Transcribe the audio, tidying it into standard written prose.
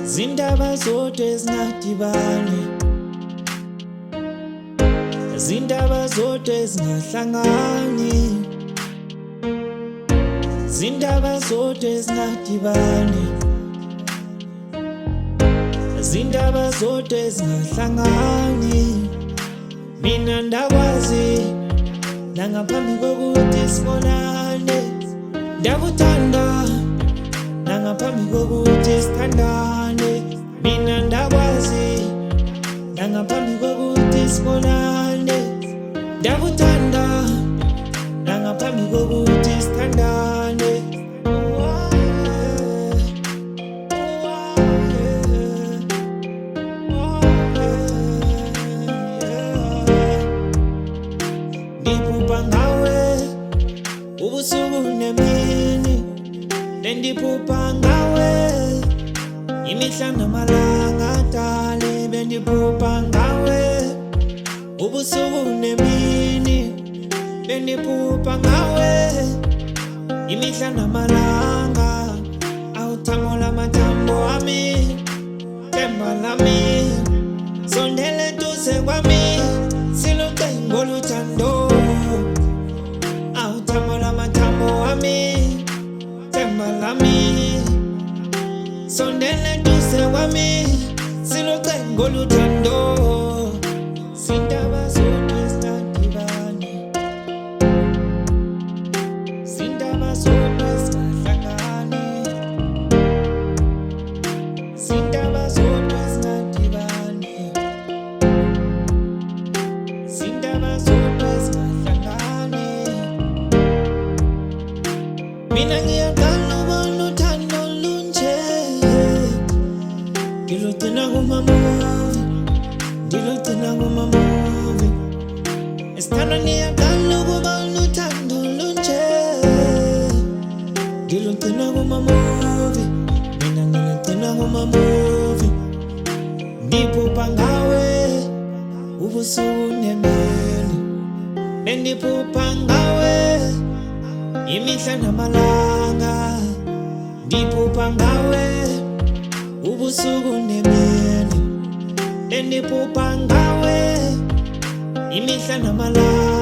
Zindaba zodwa ezingadibani, zindaba zodwa ezingahlangani, zindaba zodwa ezingadibani, zindaba zodwa ezingahlangani. Mina ndakwazi nangaphambi kokuthi sibonane, ndakuthanda nangaphambi kokuthi sithandane. Mina ndakwazi nangaphambi kokuthi sibonane, ndakuthanda nangaphambi kokuthi sithandane. Ndiphupha ngawe ubusuku nemini, bendiphupha ngawe imihla namalanga dale. Bendiphupha ngawe ubusuku nemini, bendiphupha ngawe imihla namalanga. Awuthamo lamathambo ami, themba lami, sondele duze kwami, silucingo luthando. Awuthamo lamathambo ami, themba lami, sondele duze kwami, silucingo luthando. Zindaba zodwa ezingadibani, zindaba zodwa ezingahlangani, zindaba zodwa ezingadibani, zindaba zodwa ezingahlangani. Mina ngiyaqala ubona uthando lunje, ngilugcina kuma-movie, ngilugcina kuma-movie. Esithandwa ngiyaqala ukubona uthando lunje, ngilugcina kuma-movie, mina ngilugcina kuma-movie. Ndiphupha ngawe ubusuku nemini, bendiphupha ngawe imihla namalanga. Ndiphupha ngawe ubusuku nemini, bendiphupha ngawe imihla namalanga.